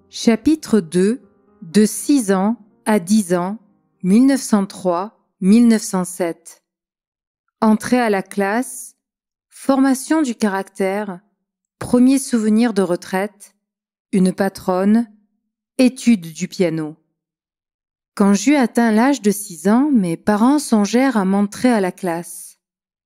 Chapitre 2 De 6 ans à 10 ans, 1903-1907. Entrée à la classe, formation du caractère, premier souvenir de retraite, une patronne, étude du piano. Quand j'eus atteint l'âge de 6 ans, mes parents songèrent à m'entrer à la classe.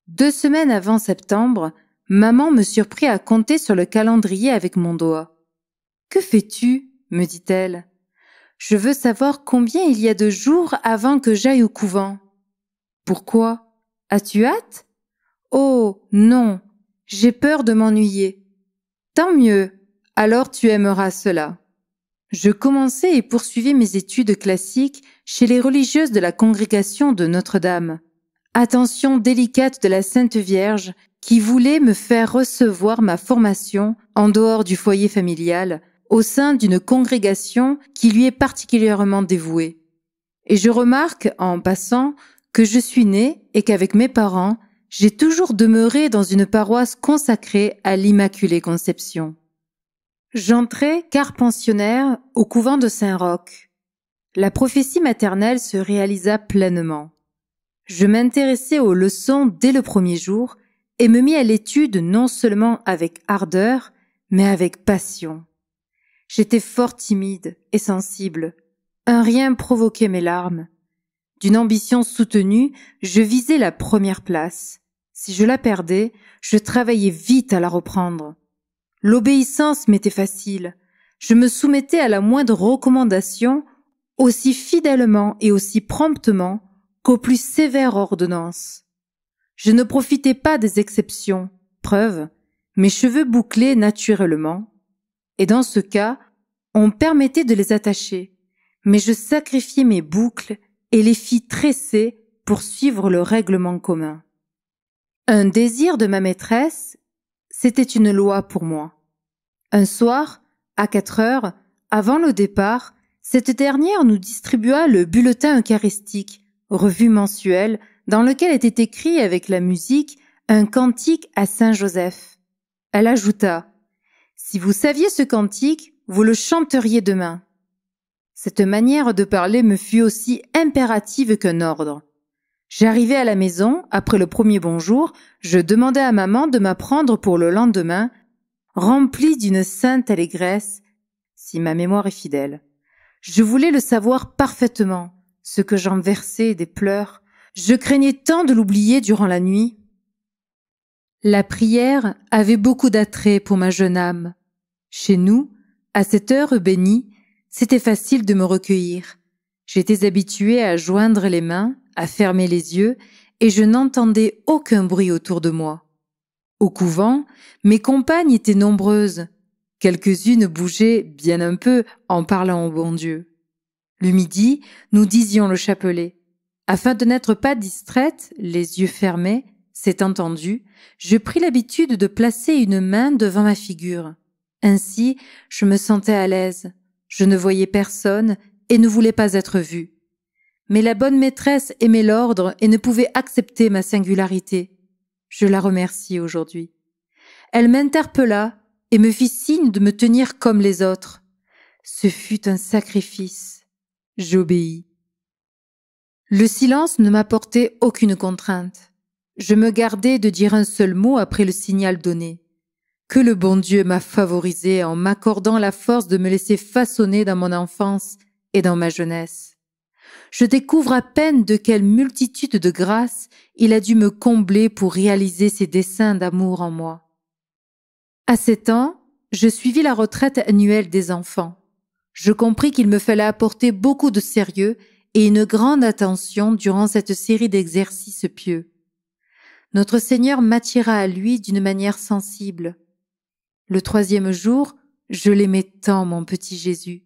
2 semaines avant septembre, maman me surprit à compter sur le calendrier avec mon doigt. « Que fais-tu » me dit-elle. « Je veux savoir combien il y a de jours avant que j'aille au couvent. »« Pourquoi ? As-tu hâte ? » ?»« Oh, non, j'ai peur de m'ennuyer. »« Tant mieux, alors tu aimeras cela. » Je commençai et poursuivis mes études classiques chez les religieuses de la congrégation de Notre-Dame. Attention délicate de la Sainte Vierge qui voulait me faire recevoir ma formation en dehors du foyer familial, au sein d'une congrégation qui lui est particulièrement dévouée. Et je remarque, en passant, que je suis née et qu'avec mes parents, j'ai toujours demeuré dans une paroisse consacrée à l'Immaculée Conception. J'entrai quart pensionnaire au couvent de Saint-Roch. La prophétie maternelle se réalisa pleinement. Je m'intéressai aux leçons dès le premier jour et me mis à l'étude non seulement avec ardeur, mais avec passion. J'étais fort timide et sensible. Un rien provoquait mes larmes. D'une ambition soutenue, je visais la première place. Si je la perdais, je travaillais vite à la reprendre. L'obéissance m'était facile. Je me soumettais à la moindre recommandation aussi fidèlement et aussi promptement qu'aux plus sévères ordonnances. Je ne profitais pas des exceptions, preuve, mes cheveux bouclaient naturellement, et dans ce cas, on permettait de les attacher, mais je sacrifiais mes boucles et les fis tresser pour suivre le règlement commun. Un désir de ma maîtresse, c'était une loi pour moi. Un soir, à 4 heures, avant le départ, cette dernière nous distribua le bulletin eucharistique, revue mensuelle, dans lequel était écrit avec la musique un cantique à Saint-Joseph. Elle ajouta « Si vous saviez ce cantique, vous le chanteriez demain. » Cette manière de parler me fut aussi impérative qu'un ordre. J'arrivai à la maison, après le premier bonjour, je demandai à maman de m'apprendre pour le lendemain, rempli d'une sainte allégresse, si ma mémoire est fidèle. Je voulais le savoir parfaitement, ce que j'en versais des pleurs. Je craignais tant de l'oublier durant la nuit. La prière avait beaucoup d'attrait pour ma jeune âme. Chez nous, à cette heure bénie, c'était facile de me recueillir. J'étais habituée à joindre les mains, à fermer les yeux, et je n'entendais aucun bruit autour de moi. Au couvent, mes compagnes étaient nombreuses. Quelques-unes bougeaient bien un peu en parlant au bon Dieu. Le midi, nous disions le chapelet. Afin de n'être pas distraite, les yeux fermés, c'est entendu, je pris l'habitude de placer une main devant ma figure. Ainsi, je me sentais à l'aise. Je ne voyais personne et ne voulais pas être vue. Mais la bonne maîtresse aimait l'ordre et ne pouvait accepter ma singularité. Je la remercie aujourd'hui. Elle m'interpella et me fit signe de me tenir comme les autres. Ce fut un sacrifice. J'obéis. Le silence ne m'apportait aucune contrainte. Je me gardais de dire un seul mot après le signal donné. Que le bon Dieu m'a favorisée en m'accordant la force de me laisser façonner dans mon enfance et dans ma jeunesse. Je découvre à peine de quelle multitude de grâces il a dû me combler pour réaliser ses desseins d'amour en moi. À 7 ans, je suivis la retraite annuelle des enfants. Je compris qu'il me fallait apporter beaucoup de sérieux et une grande attention durant cette série d'exercices pieux. Notre Seigneur m'attira à lui d'une manière sensible. Le 3e jour, je l'aimais tant, mon petit Jésus.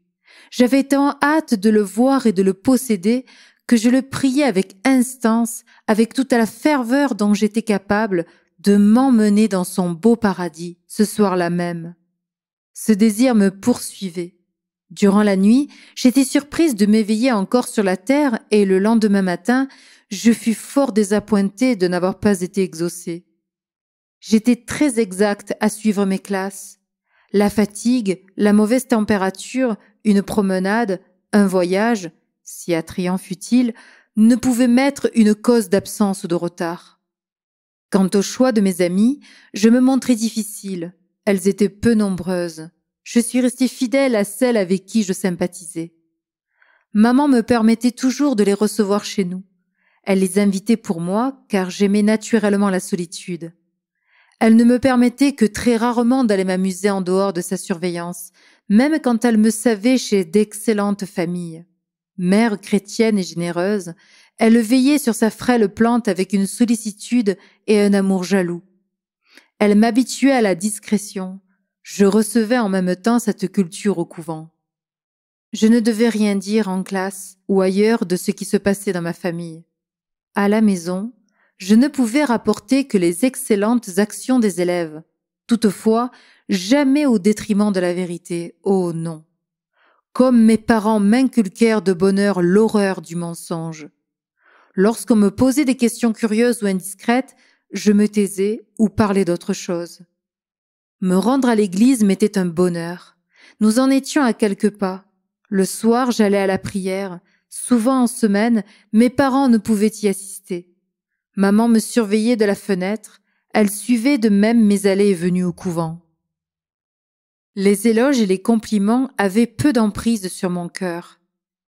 J'avais tant hâte de le voir et de le posséder que je le priais avec instance, avec toute la ferveur dont j'étais capable, de m'emmener dans son beau paradis, ce soir-là même. Ce désir me poursuivait. Durant la nuit, j'étais surprise de m'éveiller encore sur la terre et le lendemain matin, je fus fort désappointée de n'avoir pas été exaucée. J'étais très exacte à suivre mes classes. La fatigue, la mauvaise température, une promenade, un voyage, si attrayant fût-il, ne pouvaient m'être une cause d'absence ou de retard. Quant au choix de mes amies, je me montrais difficile. Elles étaient peu nombreuses. Je suis restée fidèle à celles avec qui je sympathisais. Maman me permettait toujours de les recevoir chez nous. Elle les invitait pour moi, car j'aimais naturellement la solitude. Elle ne me permettait que très rarement d'aller m'amuser en dehors de sa surveillance, même quand elle me savait chez d'excellentes familles. Mère chrétienne et généreuse, elle veillait sur sa frêle plante avec une sollicitude et un amour jaloux. Elle m'habituait à la discrétion. Je recevais en même temps cette culture au couvent. Je ne devais rien dire en classe ou ailleurs de ce qui se passait dans ma famille. À la maison, je ne pouvais rapporter que les excellentes actions des élèves. Toutefois, jamais au détriment de la vérité. Oh non! Comme mes parents m'inculquèrent de bonne heure l'horreur du mensonge. Lorsqu'on me posait des questions curieuses ou indiscrètes, je me taisais ou parlais d'autre chose. Me rendre à l'église m'était un bonheur. Nous en étions à quelques pas. Le soir, j'allais à la prière. Souvent en semaine, mes parents ne pouvaient y assister. Maman me surveillait de la fenêtre. Elle suivait de même mes allées et venues au couvent. Les éloges et les compliments avaient peu d'emprise sur mon cœur.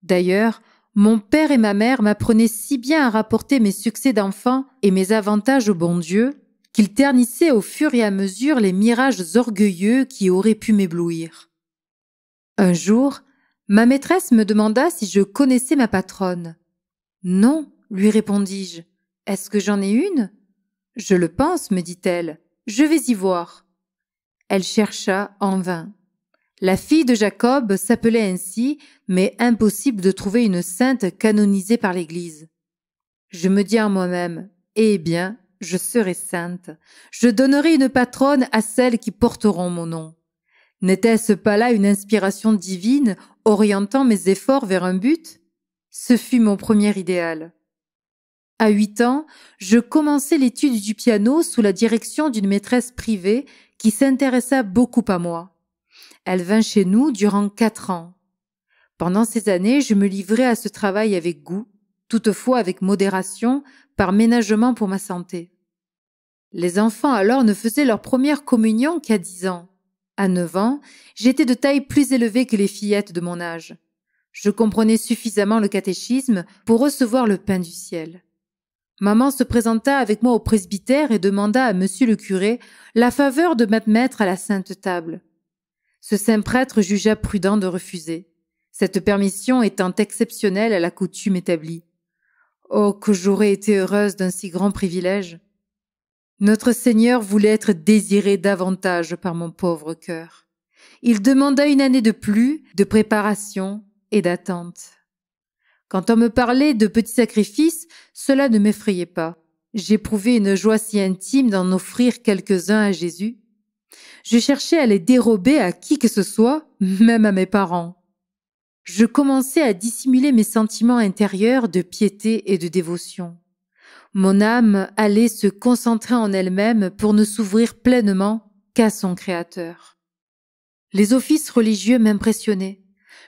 D'ailleurs, mon père et ma mère m'apprenaient si bien à rapporter mes succès d'enfant et mes avantages au bon Dieu qu'ils ternissaient au fur et à mesure les mirages orgueilleux qui auraient pu m'éblouir. Un jour, ma maîtresse me demanda si je connaissais ma patronne. « Non, lui répondis-je. Est-ce que j'en ai une ? » « Je le pense, me dit-elle. Je vais y voir. » Elle chercha en vain. La fille de Jacob s'appelait ainsi, mais impossible de trouver une sainte canonisée par l'Église. Je me dis en moi-même, eh bien, je serai sainte. Je donnerai une patronne à celles qui porteront mon nom. N'était-ce pas là une inspiration divine orientant mes efforts vers un but ? Ce fut mon premier idéal. À 8 ans, je commençai l'étude du piano sous la direction d'une maîtresse privée qui s'intéressa beaucoup à moi. Elle vint chez nous durant 4 ans. Pendant ces années, je me livrai à ce travail avec goût, toutefois avec modération, par ménagement pour ma santé. Les enfants alors ne faisaient leur première communion qu'à 10 ans. À 9 ans, j'étais de taille plus élevée que les fillettes de mon âge. Je comprenais suffisamment le catéchisme pour recevoir le pain du ciel. Maman se présenta avec moi au presbytère et demanda à monsieur le curé la faveur de m'admettre à la sainte table. Ce saint prêtre jugea prudent de refuser, cette permission étant exceptionnelle à la coutume établie. Oh, que j'aurais été heureuse d'un si grand privilège! Notre Seigneur voulait être désiré davantage par mon pauvre cœur. Il demanda une année de plus, de préparation et d'attente. Quand on me parlait de petits sacrifices, cela ne m'effrayait pas. J'éprouvais une joie si intime d'en offrir quelques-uns à Jésus. Je cherchais à les dérober à qui que ce soit, même à mes parents. Je commençais à dissimuler mes sentiments intérieurs de piété et de dévotion. Mon âme allait se concentrer en elle-même pour ne s'ouvrir pleinement qu'à son Créateur. Les offices religieux m'impressionnaient.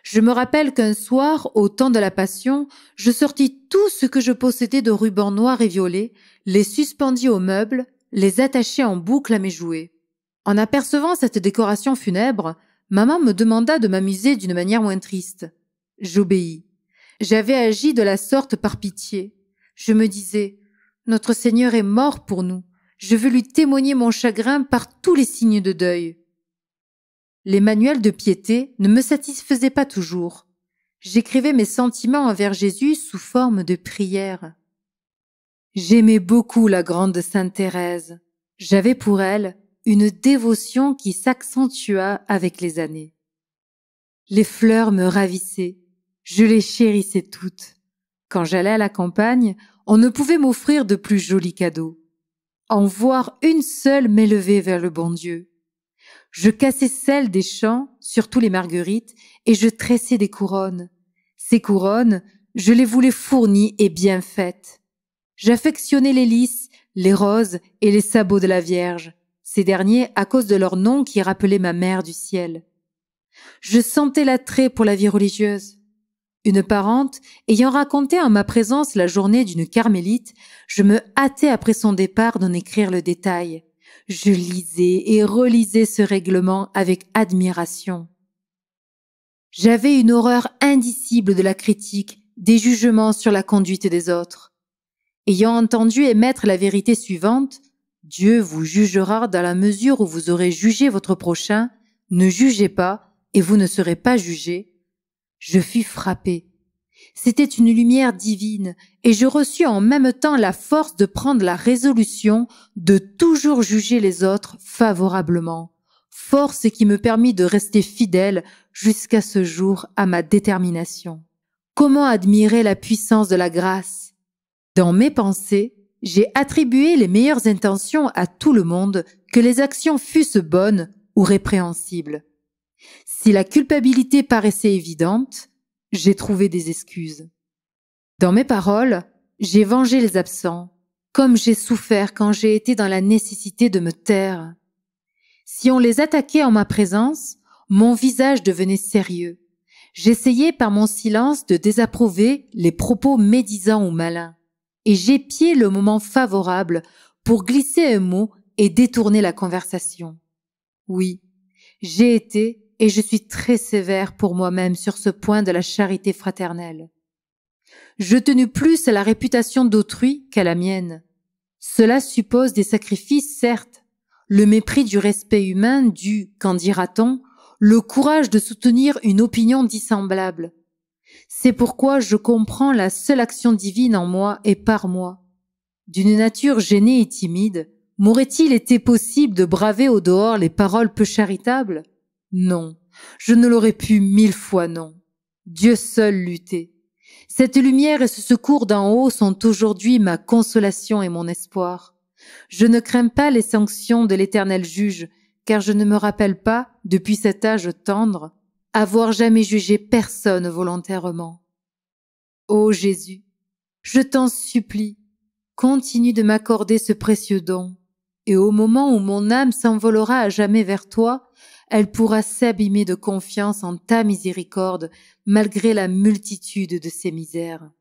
Je me rappelle qu'un soir, au temps de la Passion, je sortis tout ce que je possédais de rubans noirs et violets, les suspendis aux meubles, les attachai en boucle à mes jouets. En apercevant cette décoration funèbre, maman me demanda de m'amuser d'une manière moins triste. J'obéis. J'avais agi de la sorte par pitié. Je me disais, notre Seigneur est mort pour nous. Je veux lui témoigner mon chagrin par tous les signes de deuil. Les manuels de piété ne me satisfaisaient pas toujours. J'écrivais mes sentiments envers Jésus sous forme de prière. J'aimais beaucoup la grande Sainte Thérèse. J'avais pour elle une dévotion qui s'accentua avec les années. Les fleurs me ravissaient. Je les chérissais toutes. Quand j'allais à la campagne, on ne pouvait m'offrir de plus jolis cadeaux. En voir une seule m'élevait vers le bon Dieu. Je cassais celles des champs, surtout les marguerites, et je tressais des couronnes. Ces couronnes, je les voulais fournies et bien faites. J'affectionnais les lys, les roses et les sabots de la Vierge. ces derniers à cause de leur nom qui rappelait ma mère du ciel. Je sentais l'attrait pour la vie religieuse. Une parente, ayant raconté en ma présence la journée d'une carmélite, je me hâtais après son départ d'en écrire le détail. Je lisais et relisais ce règlement avec admiration. J'avais une horreur indicible de la critique, des jugements sur la conduite des autres. Ayant entendu émettre la vérité suivante, « Dieu vous jugera dans la mesure où vous aurez jugé votre prochain, ne jugez pas et vous ne serez pas jugés », je fus frappé. C'était une lumière divine et je reçus en même temps la force de prendre la résolution de toujours juger les autres favorablement, force qui me permit de rester fidèle jusqu'à ce jour à ma détermination. Comment admirer la puissance de la grâce? Dans mes pensées, j'ai attribué les meilleures intentions à tout le monde, que les actions fussent bonnes ou répréhensibles. Si la culpabilité paraissait évidente, j'ai trouvé des excuses. Dans mes paroles, j'ai vengé les absents, comme j'ai souffert quand j'ai été dans la nécessité de me taire. Si on les attaquait en ma présence, mon visage devenait sérieux. J'essayais par mon silence de désapprouver les propos médisants ou malins, et j'épiais le moment favorable pour glisser un mot et détourner la conversation. Oui, j'ai été et je suis très sévère pour moi-même sur ce point de la charité fraternelle. Je tenus plus à la réputation d'autrui qu'à la mienne. Cela suppose des sacrifices, certes, le mépris du respect humain dû, qu'en dira-t-on, le courage de soutenir une opinion dissemblable. C'est pourquoi je comprends la seule action divine en moi et par moi. D'une nature gênée et timide, m'aurait-il été possible de braver au dehors les paroles peu charitables? Non, je ne l'aurais pu 1000 fois non. Dieu seul luttait. Cette lumière et ce secours d'en haut sont aujourd'hui ma consolation et mon espoir. Je ne crains pas les sanctions de l'Éternel juge, car je ne me rappelle pas, depuis cet âge tendre, avoir jamais jugé personne volontairement. Ô Jésus, je t'en supplie, continue de m'accorder ce précieux don, et au moment où mon âme s'envolera à jamais vers toi, elle pourra s'abîmer de confiance en ta miséricorde malgré la multitude de ses misères.